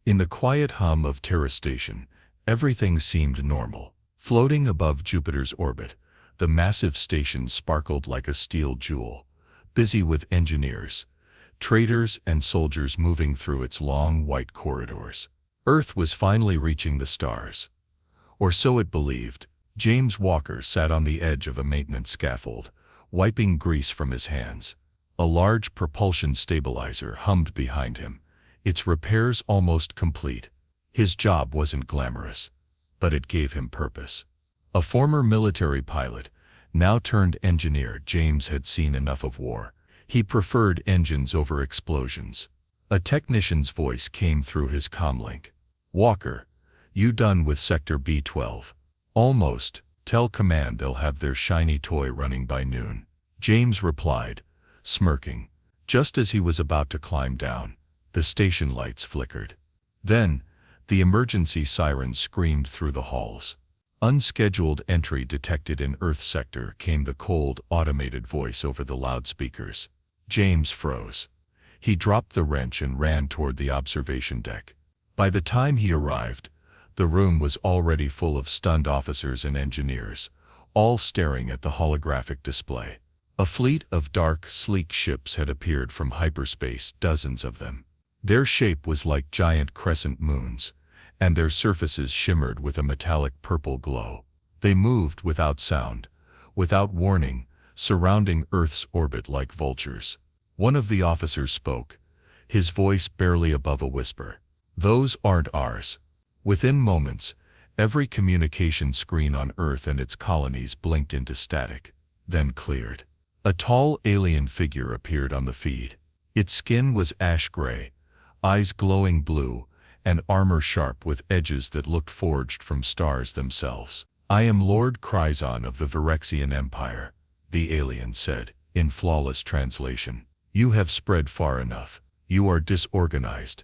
In the quiet hum of Terra Station, everything seemed normal. Floating above Jupiter's orbit, the massive station sparkled like a steel jewel, busy with engineers, traders, and soldiers moving through its long white corridors. Earth was finally reaching the stars. Or so it believed. James Walker sat on the edge of a maintenance scaffold, wiping grease from his hands. A large propulsion stabilizer hummed behind him, its repairs almost complete. His job wasn't glamorous, but it gave him purpose. A former military pilot, now turned engineer, James had seen enough of war. He preferred engines over explosions. A technician's voice came through his comlink. "Walker, you done with Sector B-12? "Almost. Tell command they'll have their shiny toy running by noon." James replied, smirking. Just as he was about to climb down, the station lights flickered. Then, the emergency siren screamed through the halls. "Unscheduled entry detected in Earth sector," came the cold, automated voice over the loudspeakers. James froze. He dropped the wrench and ran toward the observation deck. By the time he arrived, the room was already full of stunned officers and engineers, all staring at the holographic display. A fleet of dark, sleek ships had appeared from hyperspace, dozens of them. Their shape was like giant crescent moons, and their surfaces shimmered with a metallic purple glow. They moved without sound, without warning, surrounding Earth's orbit like vultures. One of the officers spoke, his voice barely above a whisper. "Those aren't ours." Within moments, every communication screen on Earth and its colonies blinked into static, then cleared. A tall alien figure appeared on the feed. Its skin was ash gray, eyes glowing blue, and armor sharp with edges that looked forged from stars themselves. "I am Lord Kryzon of the Virexian Empire," the alien said, in flawless translation. "You have spread far enough. You are disorganized,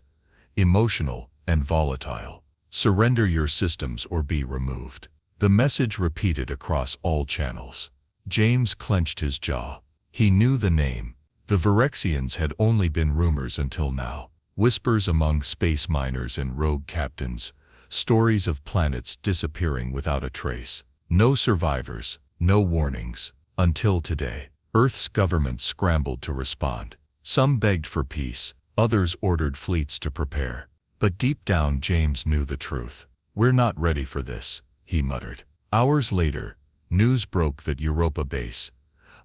emotional, and volatile. Surrender your systems or be removed." The message repeated across all channels. James clenched his jaw. He knew the name. The Virexians had only been rumors until now. Whispers among space miners and rogue captains, stories of planets disappearing without a trace. No survivors, no warnings. Until today, Earth's government scrambled to respond. Some begged for peace, others ordered fleets to prepare. But deep down James knew the truth. "We're not ready for this," he muttered. Hours later, news broke that Europa Base,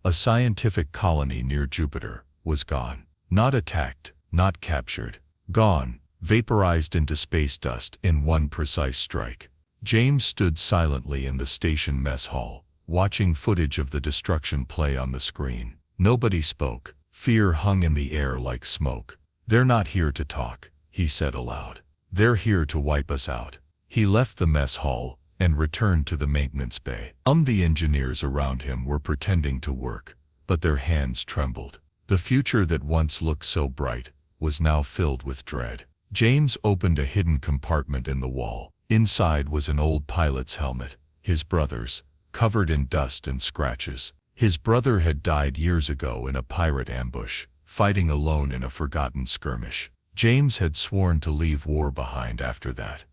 a scientific colony near Jupiter, was gone. Not attacked, not captured. Gone, vaporized into space dust in one precise strike. James stood silently in the station mess hall, watching footage of the destruction play on the screen. Nobody spoke. Fear hung in the air like smoke. "They're not here to talk," he said aloud. "They're here to wipe us out." He left the mess hall and returned to the maintenance bay. The engineers around him were pretending to work, but their hands trembled. The future that once looked so bright was now filled with dread. James opened a hidden compartment in the wall. Inside was an old pilot's helmet, his brother's, covered in dust and scratches. His brother had died years ago in a pirate ambush, fighting alone in a forgotten skirmish. James had sworn to leave war behind after that.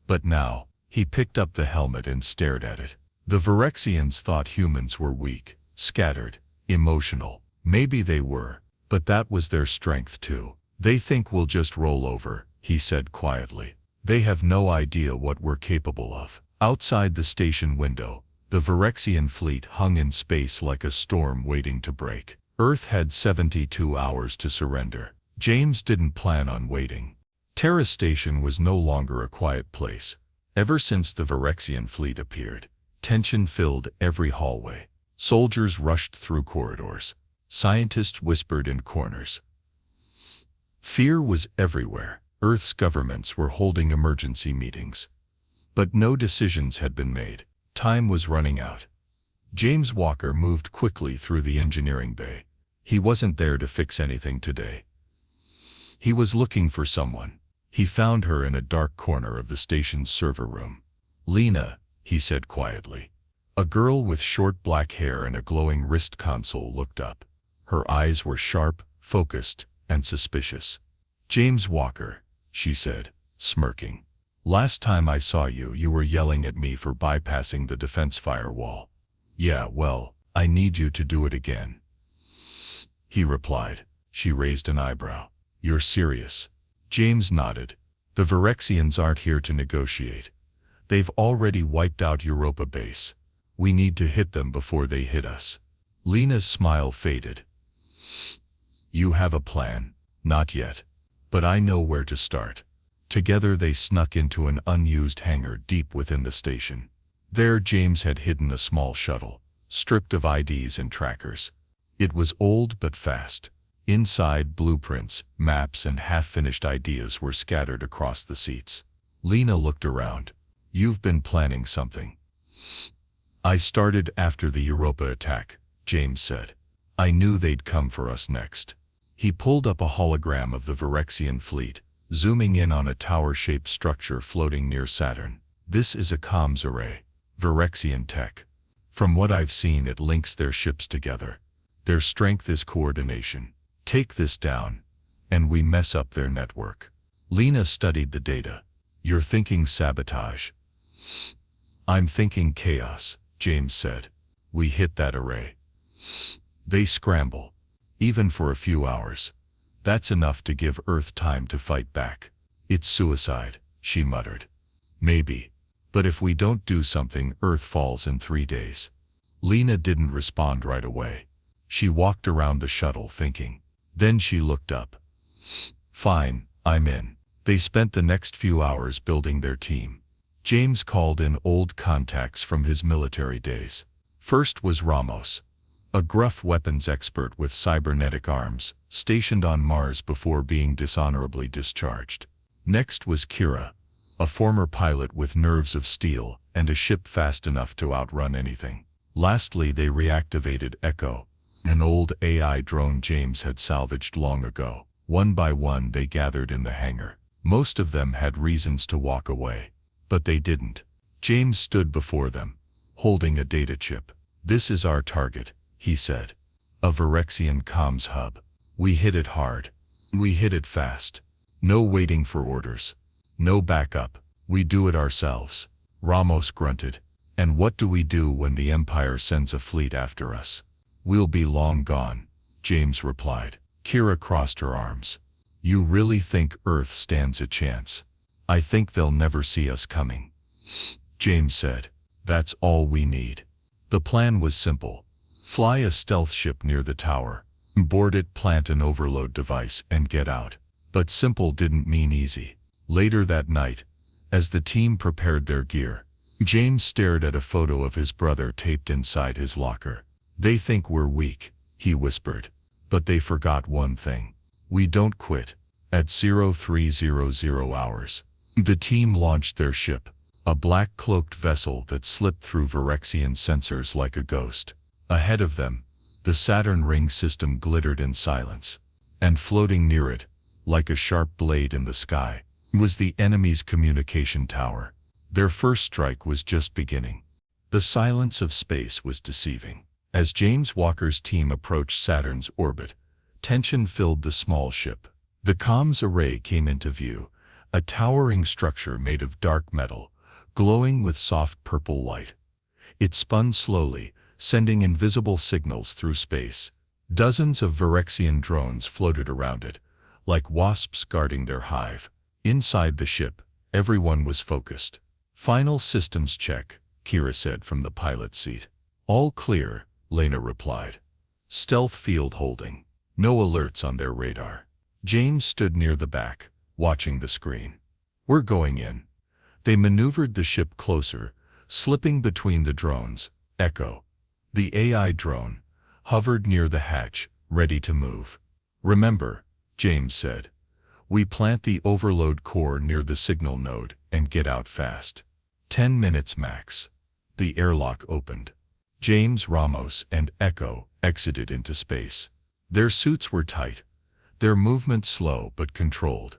But now, he picked up the helmet and stared at it. The Virexians thought humans were weak, scattered, emotional. Maybe they were, but that was their strength too. "They think we'll just roll over," he said quietly. "They have no idea what we're capable of." Outside the station window, the Virexian fleet hung in space like a storm waiting to break. Earth had 72 hours to surrender. James didn't plan on waiting. Terra Station was no longer a quiet place. Ever since the Virexian fleet appeared, tension filled every hallway. Soldiers rushed through corridors. Scientists whispered in corners. Fear was everywhere. Earth's governments were holding emergency meetings. But no decisions had been made. Time was running out. James Walker moved quickly through the engineering bay. He wasn't there to fix anything today. He was looking for someone. He found her in a dark corner of the station's server room. "Lena," he said quietly. A girl with short black hair and a glowing wrist console looked up. Her eyes were sharp, focused, and suspicious. "James Walker," she said. smirking. Last time I saw you, you were yelling at me for bypassing the defense firewall. Yeah, well, I need you to do it again, he replied. She raised an eyebrow. You're serious? James nodded. The Virexians aren't here to negotiate. They've already wiped out Europa base. We need to hit them before they hit us. Lena's smile faded. You have a plan? Not yet. But I know where to start. Together they snuck into an unused hangar deep within the station. There James had hidden a small shuttle, stripped of IDs and trackers. It was old but fast. Inside, blueprints, maps, and half-finished ideas were scattered across the seats. Lena looked around. You've been planning something. I started after the Europa attack, James said. I knew they'd come for us next. He pulled up a hologram of the Virexian fleet, zooming in on a tower-shaped structure floating near Saturn. This is a comms array. Virexian tech. From what I've seen, it links their ships together. Their strength is coordination. Take this down, and we mess up their network. Lena studied the data. You're thinking sabotage. I'm thinking chaos, James said. We hit that array. They scramble. Even for a few hours. That's enough to give Earth time to fight back. It's suicide, she muttered. Maybe. But if we don't do something, Earth falls in 3 days. Lena didn't respond right away. She walked around the shuttle thinking. Then she looked up. Fine, I'm in. They spent the next few hours building their team. James called in old contacts from his military days. First was Ramos, a gruff weapons expert with cybernetic arms, stationed on Mars before being dishonorably discharged. Next was Kira, a former pilot with nerves of steel and a ship fast enough to outrun anything. Lastly, they reactivated Echo, an old AI drone James had salvaged long ago. One by one they gathered in the hangar. Most of them had reasons to walk away, but they didn't. James stood before them, holding a data chip. This is our target, he said. A Virexian comms hub. We hit it hard. We hit it fast. No waiting for orders. No backup. We do it ourselves. Ramos grunted. And what do we do when the Empire sends a fleet after us? We'll be long gone, James replied. Kira crossed her arms. You really think Earth stands a chance? I think they'll never see us coming. James said. That's all we need. The plan was simple. Fly a stealth ship near the tower, board it, plant an overload device, and get out. But simple didn't mean easy. Later that night, as the team prepared their gear, James stared at a photo of his brother taped inside his locker. They think we're weak, he whispered. But they forgot one thing. We don't quit. At 0300 hours, the team launched their ship, a black cloaked vessel that slipped through Virexian sensors like a ghost. Ahead of them, the Saturn ring system glittered in silence. And floating near it, like a sharp blade in the sky, was the enemy's communication tower. Their first strike was just beginning. The silence of space was deceiving. As James Walker's team approached Saturn's orbit, tension filled the small ship. The comms array came into view, a towering structure made of dark metal, glowing with soft purple light. It spun slowly, sending invisible signals through space. Dozens of Virexian drones floated around it, like wasps guarding their hive. Inside the ship, everyone was focused. Final systems check, Kira said from the pilot's seat. All clear, Lena replied. Stealth field holding. No alerts on their radar. James stood near the back, watching the screen. We're going in. They maneuvered the ship closer, slipping between the drones. Echo, the AI drone, hovered near the hatch, ready to move. Remember, James said, we plant the overload core near the signal node and get out fast. 10 minutes max. The airlock opened. James, Ramos, and Echo exited into space. Their suits were tight, their movement slow but controlled.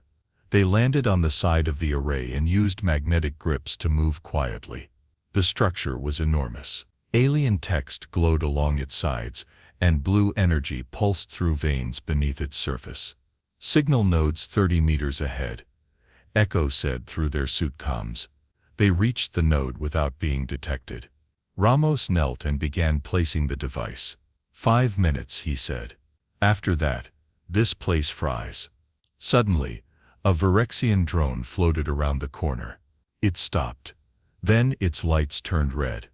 They landed on the side of the array and used magnetic grips to move quietly. The structure was enormous. Alien text glowed along its sides, and blue energy pulsed through veins beneath its surface. Signal nodes 30 meters ahead, Echo said through their suit comms. They reached the node without being detected. Ramos knelt and began placing the device. 5 minutes, he said. After that, this place fries. Suddenly, a Virexian drone floated around the corner. It stopped. Then its lights turned red.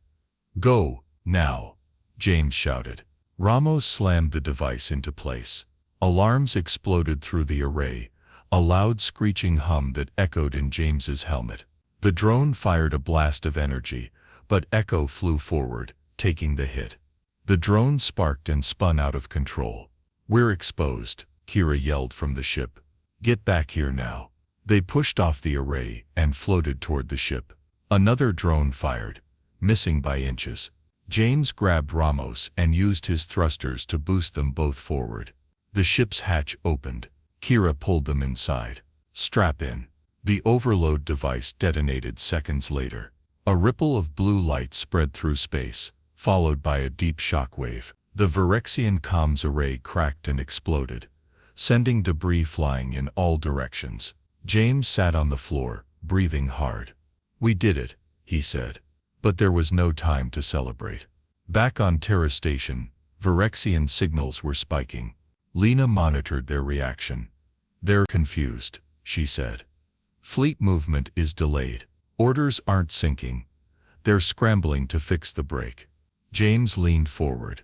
Go, now, James shouted. Ramos slammed the device into place. Alarms exploded through the array, a loud screeching hum that echoed in James's helmet. The drone fired a blast of energy, but Echo flew forward, taking the hit. The drone sparked and spun out of control. We're exposed, Kira yelled from the ship. Get back here now. They pushed off the array and floated toward the ship. Another drone fired, missing by inches. James grabbed Ramos and used his thrusters to boost them both forward. The ship's hatch opened. Kira pulled them inside. Strap in. The overload device detonated seconds later. A ripple of blue light spread through space, followed by a deep shock wave. The Virexian comms array cracked and exploded, sending debris flying in all directions. James sat on the floor, breathing hard. We did it, he said. But there was no time to celebrate. Back on Terra Station, Virexian signals were spiking. Lena monitored their reaction. They're confused, she said. Fleet movement is delayed. Orders aren't syncing. They're scrambling to fix the break. James leaned forward.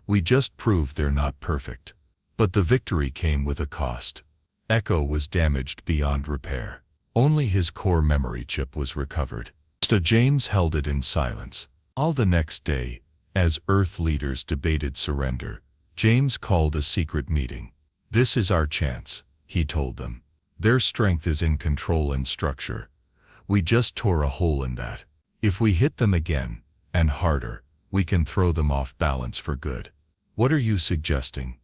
We just proved they're not perfect. But the victory came with a cost. Echo was damaged beyond repair. Only his core memory chip was recovered. James held it in silence. All the next day, as Earth leaders debated surrender, James called a secret meeting. This is our chance, he told them. Their strength is in control and structure. We just tore a hole in that. If we hit them again, and harder, we can throw them off balance for good. What are you suggesting?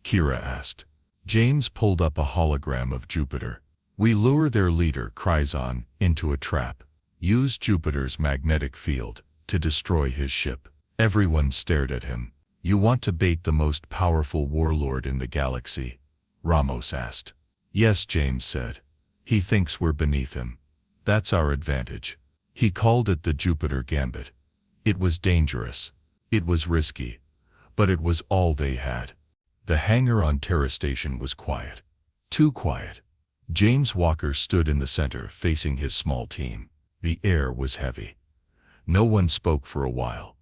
Kira asked. James pulled up a hologram of Jupiter. We lure their leader, Kryzon, into a trap. Use Jupiter's magnetic field to destroy his ship. Everyone stared at him. You want to bait the most powerful warlord in the galaxy? Ramos asked. Yes, James said. He thinks we're beneath him. That's our advantage. He called it the Jupiter Gambit. It was dangerous. It was risky. But it was all they had. The hangar on Terra Station was quiet. Too quiet. James Walker stood in the center facing his small team. The air was heavy. No one spoke for a while.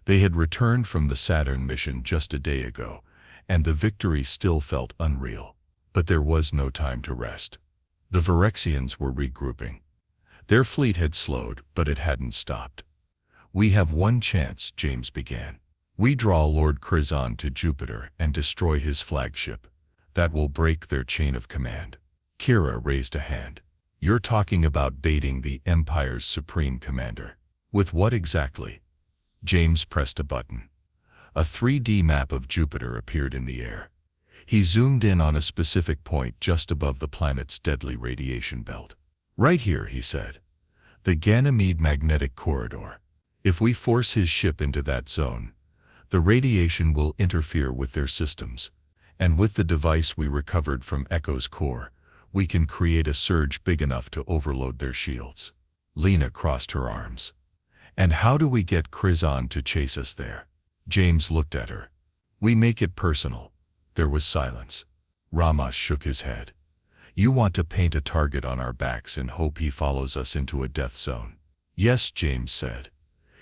They had returned from the Saturn mission just a day ago, and the victory still felt unreal. But there was no time to rest. The Virexians were regrouping. Their fleet had slowed, but it hadn't stopped. We have one chance, James began. We draw Lord Kryzon to Jupiter and destroy his flagship. That will break their chain of command. Kira raised a hand. You're talking about baiting the Empire's supreme commander. With what exactly? James pressed a button. A 3D map of Jupiter appeared in the air. He zoomed in on a specific point just above the planet's deadly radiation belt. Right here, he said. The Ganymede magnetic corridor. If we force his ship into that zone, the radiation will interfere with their systems. And with the device we recovered from Echo's core, we can create a surge big enough to overload their shields. Lena crossed her arms. And how do we get Kryzon to chase us there? James looked at her. We make it personal. There was silence. Ramos shook his head. You want to paint a target on our backs and hope he follows us into a death zone. Yes, James said.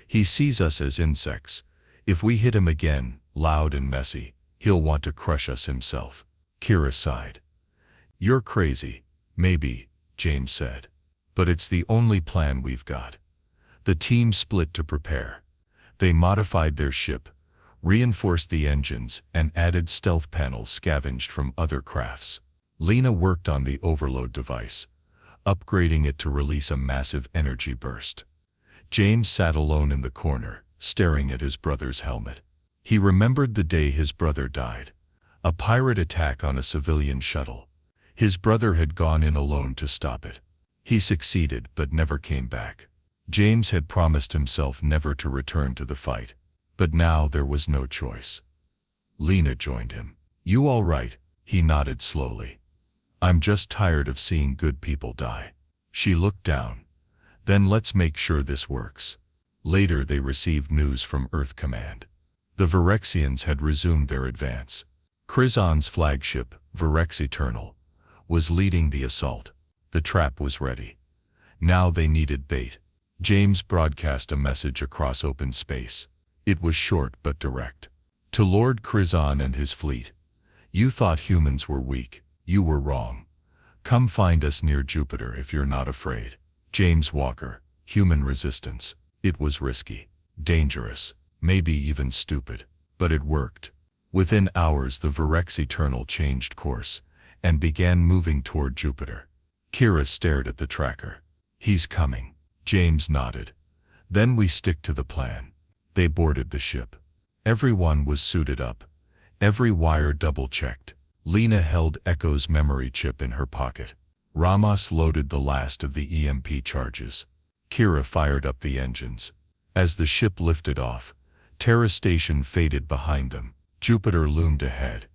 He sees us as insects. If we hit him again, loud and messy, he'll want to crush us himself. Kira sighed. You're crazy. Maybe, James said. But it's the only plan we've got. The team split to prepare. They modified their ship, reinforced the engines, and added stealth panels scavenged from other crafts. Lena worked on the overload device, upgrading it to release a massive energy burst. James sat alone in the corner, staring at his brother's helmet. He remembered the day his brother died. A pirate attack on a civilian shuttle. His brother had gone in alone to stop it. He succeeded but never came back. James had promised himself never to return to the fight. But now there was no choice. Lena joined him. You all right? He nodded slowly. I'm just tired of seeing good people die. She looked down. Then let's make sure this works. Later they received news from Earth Command. The Virexians had resumed their advance. Krizan's flagship, Virex Eternal, was leading the assault. The trap was ready. Now they needed bait. James broadcast a message across open space. It was short but direct. To Lord Krizan and his fleet. You thought humans were weak. You were wrong. Come find us near Jupiter if you're not afraid. James Walker, human resistance. It was risky, dangerous, maybe even stupid. But it worked. Within hours the Virex Eternal changed course and began moving toward Jupiter. Kira stared at the tracker. He's coming. James nodded. Then we stick to the plan. They boarded the ship. Everyone was suited up. Every wire double-checked. Lena held Echo's memory chip in her pocket. Ramos loaded the last of the EMP charges. Kira fired up the engines. As the ship lifted off, Terra Station faded behind them. Jupiter loomed ahead.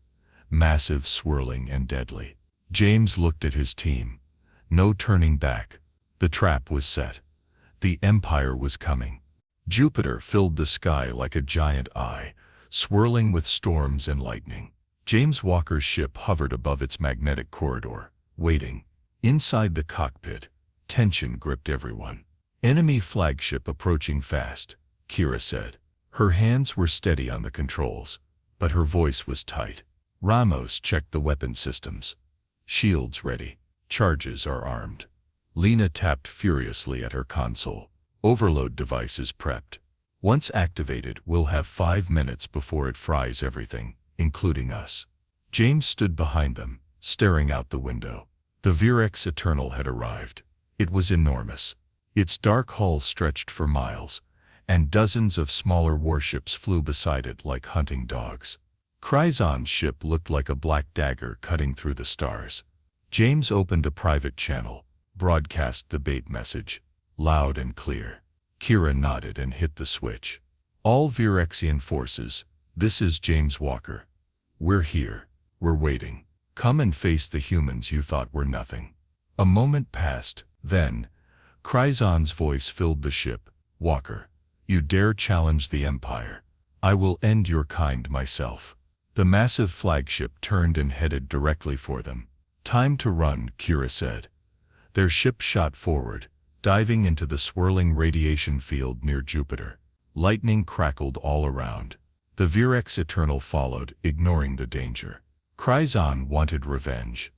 Massive, swirling, and deadly. James looked at his team. No turning back. The trap was set. The Empire was coming. Jupiter filled the sky like a giant eye, swirling with storms and lightning. James Walker's ship hovered above its magnetic corridor, waiting. Inside the cockpit, tension gripped everyone. Enemy flagship approaching fast, Kira said. Her hands were steady on the controls, but her voice was tight. Ramos checked the weapon systems. Shields ready. Charges are armed. Lena tapped furiously at her console. Overload devices prepped. Once activated, we'll have 5 minutes before it fries everything, including us. James stood behind them, staring out the window. The Virex Eternal had arrived. It was enormous. Its dark hull stretched for miles, and dozens of smaller warships flew beside it like hunting dogs. Krizan's ship looked like a black dagger cutting through the stars. James opened a private channel, broadcast the bait message, loud and clear. Kira nodded and hit the switch. All Virexian forces, this is James Walker. We're here. We're waiting. Come and face the humans you thought were nothing. A moment passed, then, Krizan's voice filled the ship. Walker, you dare challenge the Empire. I will end your kind myself. The massive flagship turned and headed directly for them. Time to run, Kira said. Their ship shot forward, diving into the swirling radiation field near Jupiter. Lightning crackled all around. The Virex Eternal followed, ignoring the danger. Krizan wanted revenge.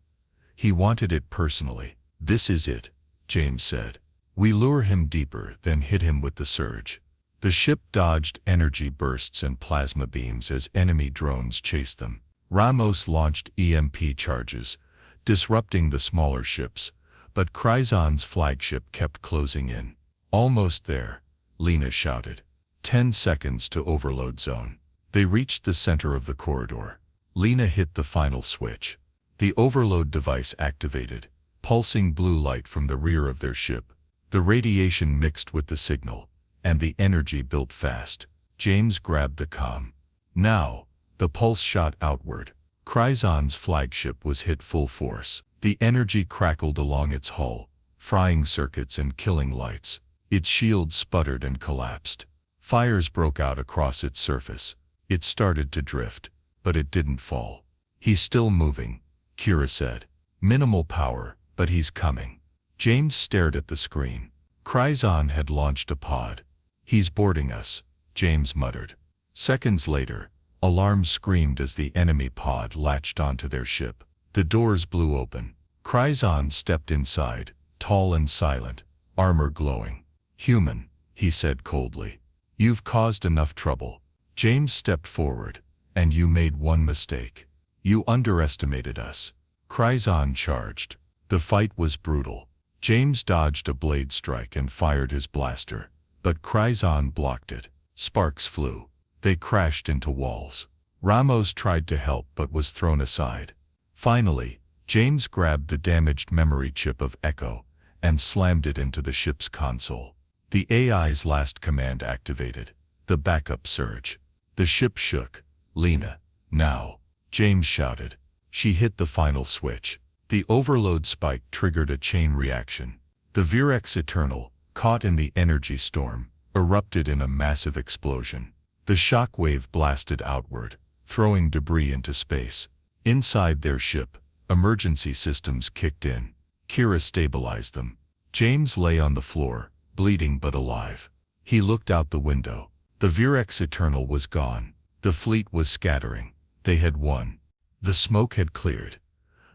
He wanted it personally. This is it, James said. We lure him deeper, then hit him with the surge. The ship dodged energy bursts and plasma beams as enemy drones chased them. Ramos launched EMP charges, disrupting the smaller ships, but Krizan's flagship kept closing in. Almost there, Lena shouted. 10 seconds to overload zone. They reached the center of the corridor. Lena hit the final switch. The overload device activated, pulsing blue light from the rear of their ship. The radiation mixed with the signal, and the energy built fast. James grabbed the comm. Now, the pulse shot outward. Krizan's flagship was hit full force. The energy crackled along its hull, frying circuits and killing lights. Its shields sputtered and collapsed. Fires broke out across its surface. It started to drift, but it didn't fall. He's still moving, Kira said. Minimal power, but he's coming. James stared at the screen. Krizan had launched a pod. He's boarding us, James muttered. Seconds later, alarms screamed as the enemy pod latched onto their ship. The doors blew open. Krizan stepped inside, tall and silent, armor glowing. Human, he said coldly. You've caused enough trouble. James stepped forward. And you made one mistake. You underestimated us. Krizan charged. The fight was brutal. James dodged a blade strike and fired his blaster, but Krizan blocked it. Sparks flew. They crashed into walls. Ramos tried to help but was thrown aside. Finally, James grabbed the damaged memory chip of Echo and slammed it into the ship's console. The AI's last command activated. The backup surge. The ship shook. Lena, now, James shouted. She hit the final switch. The overload spike triggered a chain reaction. The Virex Eternal, caught in the energy storm, erupted in a massive explosion. The shock wave blasted outward, throwing debris into space. Inside their ship, emergency systems kicked in. Kira stabilized them. James lay on the floor, bleeding but alive. He looked out the window. The Virex Eternal was gone. The fleet was scattering. They had won. The smoke had cleared.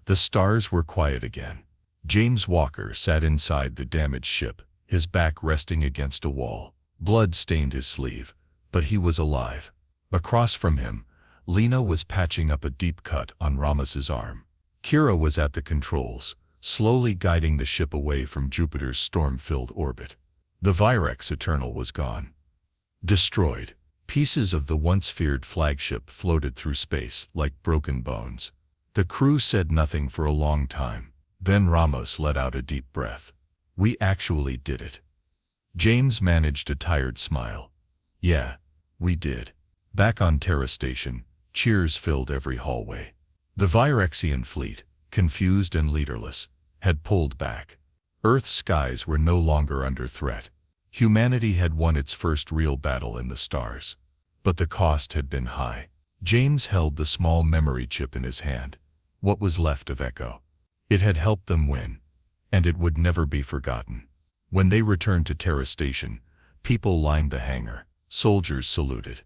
The stars were quiet again. James Walker sat inside the damaged ship, his back resting against a wall. Blood stained his sleeve, but he was alive. Across from him, Lena was patching up a deep cut on Ramos's arm. Kira was at the controls, slowly guiding the ship away from Jupiter's storm-filled orbit. The Virex Eternal was gone. Destroyed. Pieces of the once feared flagship floated through space like broken bones. The crew said nothing for a long time. Then Ramos let out a deep breath. We actually did it. James managed a tired smile. Yeah, we did. Back on Terra Station, cheers filled every hallway. The Virexian fleet, confused and leaderless, had pulled back. Earth's skies were no longer under threat. Humanity had won its first real battle in the stars. But the cost had been high. James held the small memory chip in his hand, what was left of Echo. It had helped them win, and it would never be forgotten. When they returned to Terra Station, people lined the hangar. Soldiers saluted.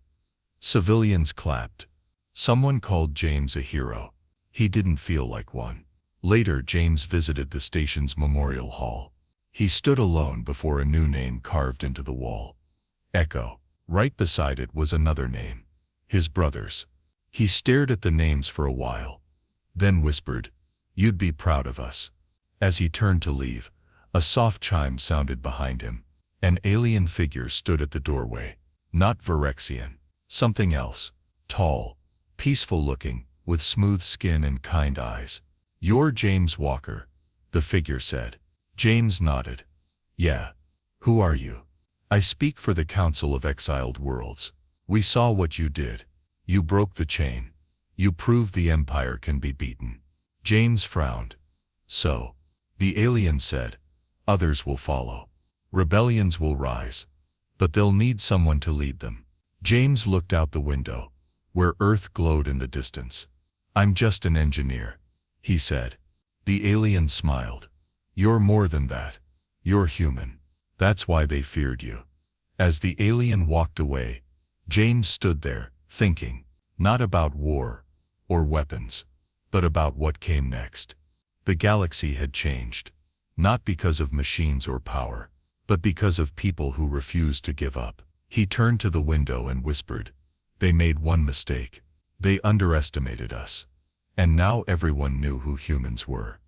Civilians clapped. Someone called James a hero. He didn't feel like one. Later, James visited the station's memorial hall. He stood alone before a new name carved into the wall. Echo. Right beside it was another name. His brother's. He stared at the names for a while, then whispered, "You'd be proud of us." As he turned to leave, a soft chime sounded behind him. An alien figure stood at the doorway. Not Virexian. Something else. Tall, peaceful-looking, with smooth skin and kind eyes. "You're James Walker," the figure said. James nodded. "Yeah. Who are you?" "I speak for the Council of Exiled Worlds. We saw what you did. You broke the chain. You proved the Empire can be beaten." James frowned. "So," the alien said, "others will follow. Rebellions will rise. But they'll need someone to lead them." James looked out the window, where Earth glowed in the distance. "I'm just an engineer," he said. The alien smiled. "You're more than that. You're human. That's why they feared you." As the alien walked away, James stood there, thinking, not about war or weapons, but about what came next. The galaxy had changed, not because of machines or power, but because of people who refused to give up. He turned to the window and whispered, "They made one mistake. They underestimated us. And now everyone knew who humans were."